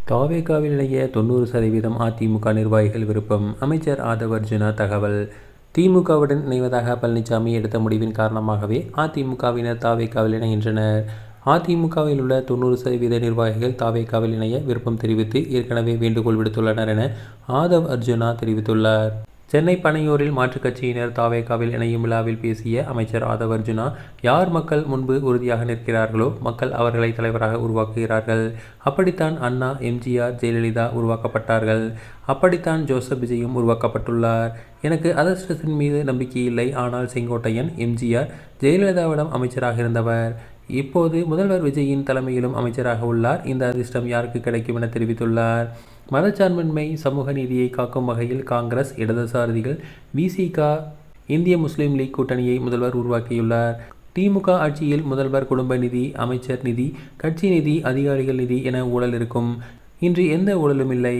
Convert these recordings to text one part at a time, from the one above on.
தாவேகாவில் இணைய 90% அதிமுக நிர்வாகிகள் விருப்பம். அமைச்சர் ஆதவ் அர்ஜுனா தகவல். திமுகவுடன் இணைவதாக பழனிசாமி எடுத்த முடிவின் காரணமாகவே அதிமுகவினர் தாவேகாவில் இணைகின்றனர். அதிமுகவில் உள்ள 90% நிர்வாகிகள் தாவேகாவில் இணைய விருப்பம் தெரிவித்து ஏற்கனவே வேண்டுகோள் விடுத்துள்ளனர் என ஆதவ் அர்ஜுனா தெரிவித்துள்ளார். சென்னை பனையூரில் மாற்றுக் கட்சியினர் தாவேகாவில் இணையும் விழாவில் பேசிய அமைச்சர் ஆதவ் அர்ஜுனா, யார் மக்கள் முன்பு உறுதியாக நிற்கிறார்களோ மக்கள் அவர்களை தலைவராக உருவாக்குகிறார்கள். அப்படித்தான் அண்ணா, எம்.ஜி.ஆர்., ஜெயலலிதா உருவாக்கப்பட்டார்கள். அப்படித்தான் ஜோசப் விஜயும் உருவாக்கப்பட்டுள்ளார். எனக்கு அதிர்ஷ்டத்தின் மீது நம்பிக்கை இல்லை. ஆனால் செங்கோட்டையன், எம்.ஜி.ஆர்., ஜெயலலிதாவிடம் அமைச்சராக இருந்தவர். இப்போது முதல்வர் விஜயின் தலைமையிலும் அமைச்சராக உள்ளார். இந்த அதிர்ஷ்டம் யாருக்கு கிடைக்கும் என தெரிவித்துள்ளார். மதச்சார்பின்மை, சமூக நீதியை காக்கும் வகையில் காங்கிரஸ், இடதுசாரிகள், வி.சி.க., இந்திய முஸ்லீம் லீக் கூட்டணியை முதல்வர் உருவாக்கியுள்ளார். திமுக ஆட்சியில் முதல்வர் குடும்ப நிதி, அமைச்சர் நிதி, கட்சி நிதி, அதிகாரிகள் நிதி என ஊழல் இருக்கும். இன்று எந்த ஊழலும் இல்லை.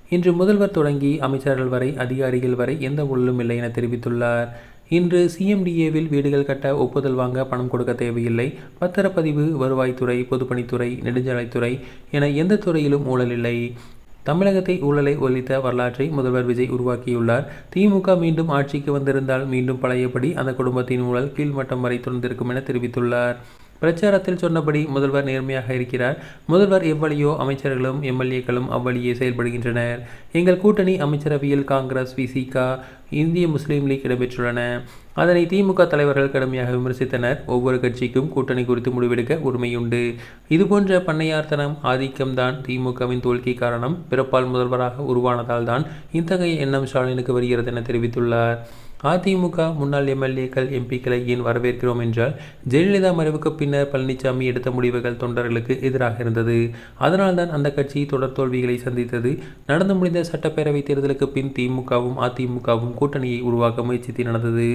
இன்று முதல்வர் தொடங்கி அமைச்சர்கள் வரை, அதிகாரிகள் வரை எந்த ஊழலும் இல்லை என தெரிவித்துள்ளார். இன்று சிஎம்டிஏவில் வீடுகள் கட்ட ஒப்புதல் வாங்க பணம் கொடுக்க தேவையில்லை. பத்திரப்பதிவு, வருவாய்த்துறை, பொதுப்பணித்துறை, நெடுஞ்சாலைத்துறை என எந்த துறையிலும் ஊழல் இல்லை. தமிழகத்தை ஊழலை ஒழித்த வரலாற்றை முதல்வர் விஜய் உருவாக்கியுள்ளார். திமுக மீண்டும் ஆட்சிக்கு வந்திருந்தால் மீண்டும் பழையபடி அந்த குடும்பத்தின் ஊழல் கீழ்மட்டம் வரை தொடர்ந்திருக்கும் என தெரிவித்துள்ளார். பிரச்சாரத்தில் சொன்னபடி முதல்வர் நேர்மையாக இருக்கிறார். முதல்வர் எவ்வழியோ அமைச்சர்களும் எம்எல்ஏக்களும் அவ்வழியே செயல்படுகின்றனர். எங்கள் கூட்டணி அமைச்சரவையில் காங்கிரஸ், வி.சி.க., இந்திய முஸ்லீம் லீக் இடம்பெற்றுள்ளன. அதனை திமுக தலைவர்கள் கடுமையாக விமர்சித்தனர். ஒவ்வொரு கட்சிக்கும் கூட்டணி குறித்து முடிவெடுக்க உரிமையுண்டு. இதுபோன்ற பண்ணையார்த்தனம், ஆதிக்கம்தான் திமுகவின் தோல்விக்கு காரணம். பிறப்பால் முதல்வராக உருவானதால் தான் இத்தகைய எண்ணம் ஸ்டாலினுக்கு வருகிறது என தெரிவித்துள்ளார். அதிமுக முன்னாள் எம்எல்ஏக்கள், எம்பிக்களை ஏன் வரவேற்கிறோம் என்றால், ஜெயலலிதா மறைவுக்கு பின்னர் பழனிசாமி எடுத்த முடிவுகள் தொண்டர்களுக்கு எதிராக இருந்தது. அதனால்தான் அந்த கட்சி தொடர் தோல்விகளை சந்தித்தது. நடந்து முடிந்த சட்டப்பேரவை தேர்தலுக்கு பின் திமுகவும் அதிமுகவும் கூட்டணியை உருவாக்க முயற்சித்து நடந்தது.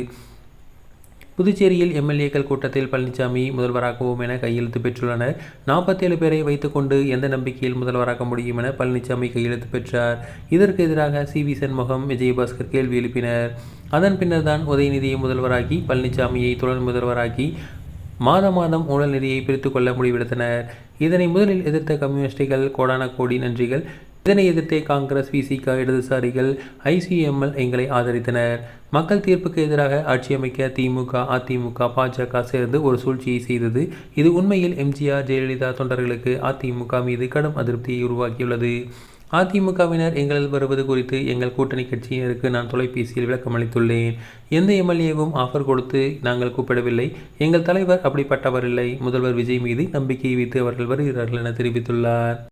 புதுச்சேரியில் எம்எல்ஏக்கள் கூட்டத்தில் பழனிசாமி முதல்வராக்குவோம் என கையெழுத்து பெற்றுள்ளனர். 47 பேரை வைத்துக்கொண்டு எந்த நம்பிக்கையில் முதல்வராக்க முடியும் என பழனிசாமி கையெழுத்து பெற்றார். இதற்கு எதிராக சி.வி. சண்முகம், விஜயபாஸ்கர் கேள்வி எழுப்பினர். அதன் பின்னர் தான் உதயநிதியை முதல்வராக்கி, பழனிசாமியை துணை முதல்வராக்கி மாதம் ஊழல் நிதியை பிரித்துக் கொள்ள முடிவெடுத்தனர். இதனை முதலில் எதிர்த்த கம்யூனிஸ்டுகள் கோடான கோடி நன்றிகள். இதனை எதிர்த்தே காங்கிரஸ், வி.சி.க., இடதுசாரிகள், ஐ.சி.எம்.எல். எங்களை ஆதரித்தனர். மக்கள் தீர்ப்புக்கு எதிராக ஆட்சி அமைக்க திமுக, அதிமுக, பாஜக சேர்ந்து ஒரு சூழ்ச்சியை செய்தது. இது உண்மையில் எம்.ஜி.ஆர்., ஜெயலலிதா தொண்டர்களுக்கு அதிமுக மீது கடும் அதிருப்தியை உருவாக்கியுள்ளது. அதிமுகவினர் எங்களில் வருவது குறித்து எங்கள் கூட்டணி கட்சியினருக்கு நான் தொலைபேசியில் விளக்கம் அளித்துள்ளேன். எந்த எம்எல்ஏவும் ஆஃபர் கொடுத்து நாங்கள் கூப்பிடவில்லை. எங்கள் தலைவர் அப்படிப்பட்டவர் இல்லை. முதல்வர் விஜய் மீது நம்பிக்கை வைத்து அவர்கள் வருகிறார்கள் என தெரிவித்துள்ளார்.